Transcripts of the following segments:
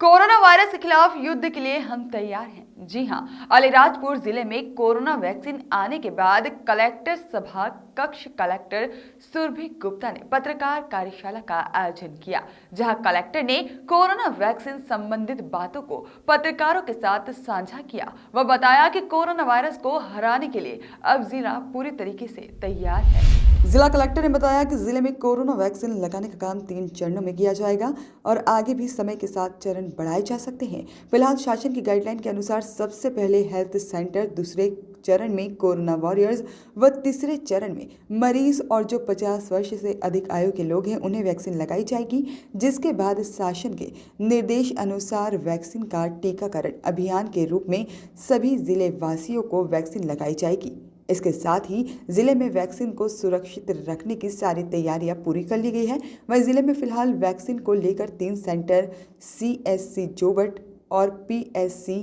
Corona virus के खिलाफ युद्ध के लिए हम तैयार हैं। जी हां, अलीराजपुर जिले में कोरोना वैक्सीन आने के बाद कलेक्टर सभा कक्ष कलेक्टर सुरभि गुप्ता ने पत्रकार कार्यशाला का आयोजन किया, जहां कलेक्टर ने कोरोना वैक्सीन संबंधित बातों को पत्रकारों के साथ साझा किया। वह बताया कि कोरोना वायरस को हराने के लिए अब जिला पूरी तरीके से तैयार है। जिला कलेक्टर ने बताया कि जिले में कोरोना वैक्सीन लगाने का काम 3 चरणों में किया जाएगा और आगे भी समय के साथ चरण बढ़ाए जा सकते हैं। फिलहाल शासन की गाइडलाइन के अनुसार सबसे पहले हेल्थ सेंटर, दूसरे चरण में कोरोना वॉरियर्स व तीसरे चरण में मरीज और जो 50 वर्ष से अधिक आयु के लोग हैं उन्हें वैक्सीन लगाई जाएगी, जिसके बाद शासन के निर्देश अनुसार वैक्सीन का टीकाकरण अभियान के रूप में सभी जिले वासियों को वैक्सीन लगाई जाएगी। इसके साथ ही जिले में वैक्सीन को सुरक्षित रखने की सारी तैयारियां पूरी कर ली गई है। वहीं जिले में फिलहाल वैक्सीन को लेकर 3 सेंटर CSC जोबट और PSC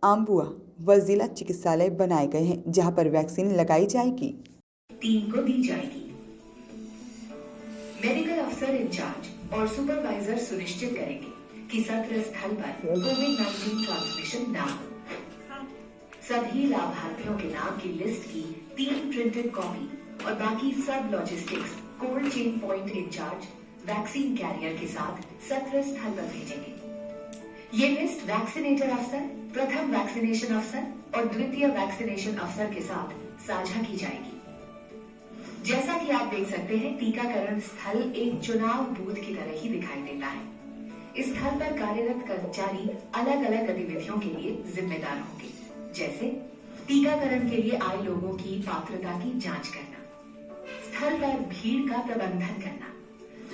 आम्बुआ व जिला चिकित्सालय बनाए गए हैं, जहां पर वैक्सीन लगाई जाएगी। टीम को दी जाएगी। मेडिकल अफसर इंचार्ज और सुपरवाइजर सुनिश्चित करेंगे कि सत्र स्थल पर कोविड-19 ट्रांसमिशन न हो। सभी लाभार्थियों के नाम की लिस्ट की 3 प्रिंटेड कॉपी और बाकी सब logistics cold chain point incharge vaccine carrier के साथ सत्र स्थल पर भेजेंगे। ये लिस्ट वैक्सीनेटर अफसर, प्रथम वैक्सीनेशन अफसर और द्वितीय वैक्सीनेशन अफसर के साथ साझा की जाएगी। जैसा कि आप देख सकते हैं, टीकाकरण स्थल एक चुनाव बूथ की तरह ही दिखाई देता है। इस स्थल पर कार्यरत कर्मचारी अलग अलग गतिविधियों के लिए जिम्मेदार होंगे, जैसे टीकाकरण के लिए आए लोगों की पात्रता की जांच करना, स्थल पर भीड़ का प्रबंधन करना,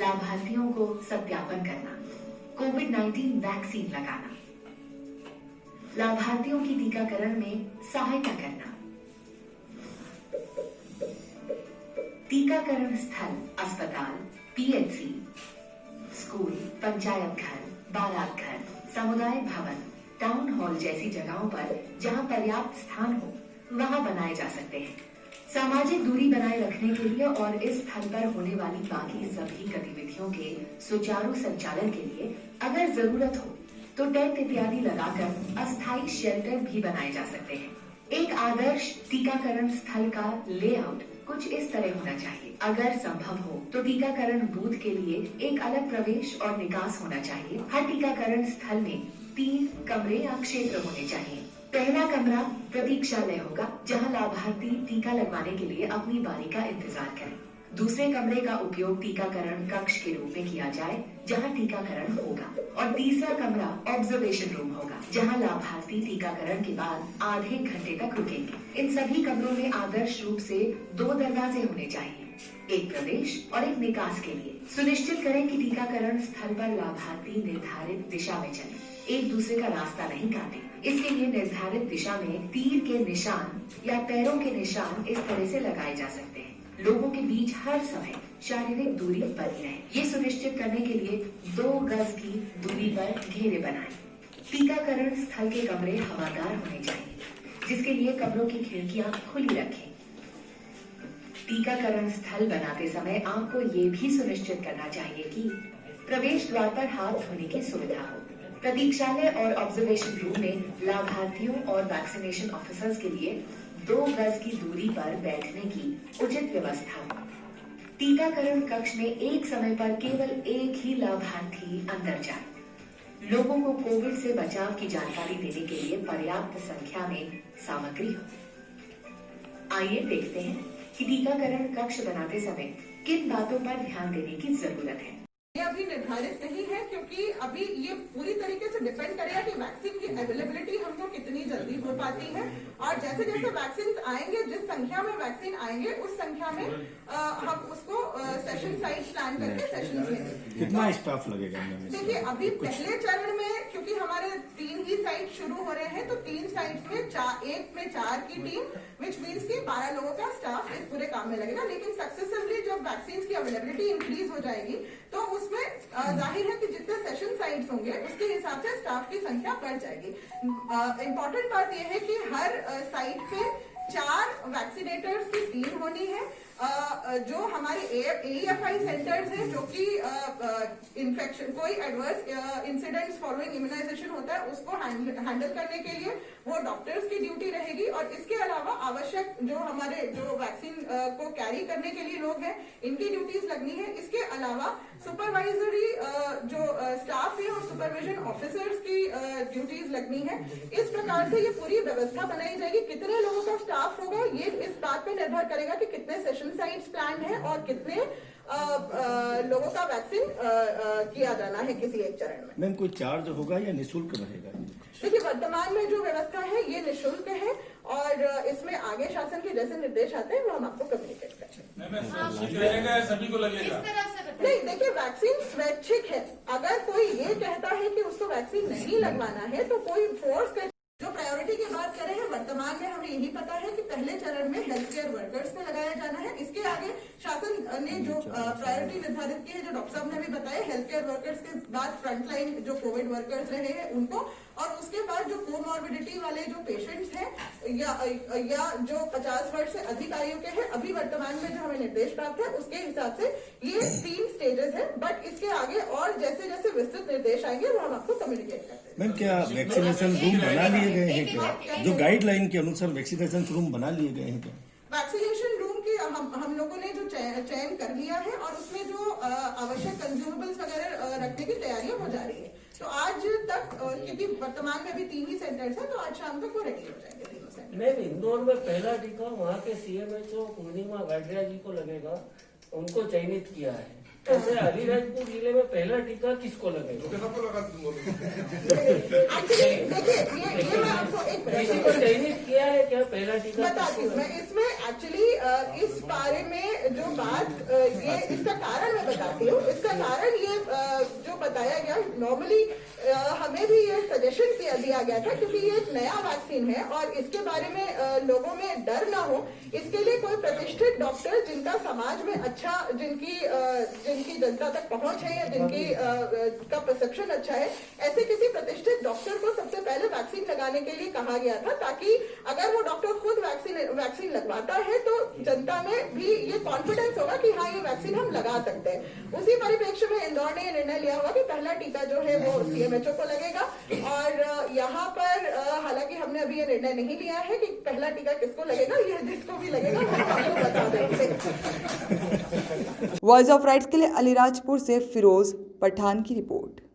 लाभार्थियों को सत्यापन करना, कोविड-19 वैक्सीन लगाना, लाभार्थियों की टीकाकरण में सहायता करना। टीकाकरण स्थल अस्पताल, PHC, स्कूल, पंचायत घर, बारात घर, समुदाय भवन, टाउन हॉल जैसी जगहों पर जहां पर्याप्त स्थान हो वहां बनाए जा सकते हैं। सामाजिक दूरी बनाए रखने के लिए और इस स्थल पर होने वाली बाकी सभी गतिविधियों के सुचारू संचालन के लिए अगर जरूरत हो तो टेंट इत्यादि लगाकर अस्थायी शेल्टर भी बनाए जा सकते हैं। एक आदर्श टीकाकरण स्थल का लेआउट कुछ इस तरह होना चाहिए। अगर संभव हो तो टीकाकरण बूथ के लिए एक अलग प्रवेश और निकास होना चाहिए। हर टीकाकरण स्थल में 3 कमरे या क्षेत्र होने चाहिए। पहला कमरा प्रतीक्षालय होगा, जहां लाभार्थी टीका लगवाने के लिए अपनी बारी का इंतजार करें। दूसरे कमरे का उपयोग टीकाकरण कक्ष के रूप में किया जाए, जहां टीकाकरण होगा। और तीसरा कमरा ऑब्जर्वेशन रूम होगा, जहां लाभार्थी टीकाकरण के बाद आधे घंटे तक रुकेंगे। इन सभी कमरों में आदर्श रूप से 2 दरवाजे होने चाहिए, एक प्रवेश और एक निकास के लिए। सुनिश्चित करें कि टीकाकरण स्थल पर लाभार्थी निर्धारित दिशा में चले, एक दूसरे का रास्ता नहीं काटे। इसके लिए निर्धारित दिशा में तीर के निशान या पैरों के निशान इस तरह से लगाए जा सकते हैं। लोगों के बीच हर समय शारीरिक दूरी बनी रहे। ये सुनिश्चित करने के लिए 2 गज की दूरी पर घेरे बनाएं। टीकाकरण स्थल के कमरे हवादार होने चाहिए, जिसके लिए कमरों की खिड़कियां खुली रखें। टीकाकरण स्थल बनाते समय आपको ये भी सुनिश्चित करना चाहिए कि प्रवेश द्वार पर हाथ धोने की सुविधा हो। प्रतीक्षालय और ऑब्जर्वेशन रूम में लाभार्थियों और वैक्सीनेशन ऑफिसर्स के लिए 2 गज की दूरी पर बैठने की उचित व्यवस्था हो। टीकाकरण कक्ष में एक समय पर केवल एक ही लाभार्थी अंदर जाए। लोगों को कोविड से बचाव की जानकारी देने के लिए पर्याप्त संख्या में सामग्री हो। आइए देखते हैं कि टीकाकरण कक्ष बनाते समय किन बातों पर ध्यान देने की जरूरत है। ये अभी निर्धारित नहीं है, क्योंकि अभी ये पूरी तरीके से डिपेंड करेगा कि वैक्सीन की अवेलेबिलिटी हमको कितनी जल्दी हो पाती है। और जैसे जैसे वैक्सीन आएंगे, जिस संख्या में वैक्सीन आएंगे उस संख्या में हम उसको सेशन साइज प्लान करके सेशन लेंगे। कितना स्टाफ लगेगा? देखिए, अभी पहले चरण में क्योंकि हमारे 3 ही साइट शुरू हो रहे हैं, तो 3 साइट में 1 में 4 की टीम, विच मीन्स की 12 लोगों का स्टाफ इस पूरे काम में लगेगा। लेकिन सक्सेसिवली जब वैक्सीन की अवेलेबिलिटी इंक्रीज हो जाएगी तो उसमें जाहिर है कि जितने सेशन साइट्स होंगे उसके हिसाब से स्टाफ की संख्या बढ़ जाएगी। इम्पोर्टेंट बात यह है कि हर साइट पे 4 वैक्सीनेटर्स की टीम होनी है। जो हमारे AEFI सेंटर्स हैं जो कि इन्फेक्शन कोई एडवर्स इंसिडेंट्स फॉलोइंग इम्यूनाइजेशन होता है उसको हैंडल करने के लिए वो डॉक्टर्स की ड्यूटी रहेगी। और इसके अलावा आवश्यक जो हमारे जो वैक्सीन को कैरी करने के लिए लोग हैं इनकी ड्यूटीज लगनी है। इसके अलावा सुपरवाइजरी जो स्टाफ है और सुपरविजन ऑफिसर्स की ड्यूटीज लगनी है। इस प्रकार से ये पूरी व्यवस्था बनाई जाएगी। कितने लोगों का स्टाफ होगा ये इस बात पे निर्भर करेगा कि कितने सेशन साइट्स प्लान है और कितने लोगों का वैक्सीन किया जाना है किसी एक चरण में। मैम कोई चार्ज होगा या निःशुल्क रहेगा? देखिए वर्तमान में जो व्यवस्था है ये निःशुल्क है और इसमें आगे शासन के जैसे निर्देश आते हैं वो हम आपको कम्युनिकेट करेंगे। सभी को लगेगा? नहीं देखिए वैक्सीन स्वैच्छिक है। अगर कोई ये कहता है कि उसको वैक्सीन नहीं लगवाना है तो कोई फोर्स कर। जो प्रायोरिटी की बात करें हैं वर्तमान में हमें यही पता है कि पहले चरण में हेल्थ केयर वर्कर्स को लगाया जाना है। इसके आगे शासन ने जो प्रायोरिटी निर्धारित की है जो डॉक्टर साहब ने भी बताया हेल्थ केयर वर्कर्स के बाद फ्रंटलाइन जो कोविड वर्कर्स रहे हैं उनको और उसके बाद जो कोमॉर्बिडिटी वाले जो पेशेंट्स हैं या जो 50 वर्ष से अधिक आयु के हैं अभी वर्तमान में जो हमें निर्देश प्राप्त है उसके हिसाब से ये 3 स्टेजेस है। बट इसके आगे और जैसे जैसे विस्तृत निर्देश आएंगे वो हम आपको कम्युनिकेट करते हैं। मैम क्या वैक्सीनेशन रूम बना लिए गए हैं क्या? जो गाइडलाइन के अनुसार वैक्सीनेशन रूम बना लिए गए हैं क्या? वैक्सीनेशन रूम की हम लोगों ने जो चयन कर लिया है और उसमें जो आवश्यक कंज्यूमेबल्स वगैरह रखने की तैयारियां हो जा रही है। तो आज तक क्योंकि वर्तमान में अभी 3 ही सेंटर्स हैं तो आज शाम तक वो रेडी हो जाएंगे तीनों सेंटर। मैम इंदौर में पहला टीका वहाँ के CMHO पूर्णिमा गाडरिया जी को लगेगा, उनको चयनित किया है। ऐसे अलीराजपुर जिले में पहला टीका किसको लगेगा? एक्चुअली देखिए ये मैं आपको एक किसी को चयनित किया है क्या पहला टीका? बताती हूँ मैं इसमें एक्चुअली इस बारे में जो बात ये इसका कारण मैं बताती हूँ। इसका कारण ये जो बताया गया नॉर्मली हमें भी ये सजेशन दिया गया था क्योंकि ये एक नया वैक्सीन है और इसके बारे में लोगों में डर ना हो इसके लिए कोई प्रतिष्ठित डॉक्टर जिनका समाज में अच्छा जिनकी जनता तक पहुंच है या जिनकी का परसेप्शन अच्छा है ऐसे किसी प्रतिष्ठित डॉक्टर को सबसे पहले वैक्सीन लगाने के लिए कहा गया था ताकि अगर वो डॉक्टर खुद वैक्सीन लगवाता है तो जनता में भी ये कॉन्फिडेंस होगा कि हाँ ये वैक्सीन हम लगा सकते हैं। उसी परिप्रेक्ष्य में इंदौर ने निर्णय लिया हुआ कि पहला टीका जो है वो CMHO को लगेगा और यहाँ पर हालांकि हमने अभी ये निर्णय नहीं लिया है कि पहला टीका किसको लगेगा, ये जिसको भी लगेगा हम आपको बता देंगे। वॉइस ऑफ राइट्स के लिए अलीराजपुर से फिरोज पठान की रिपोर्ट।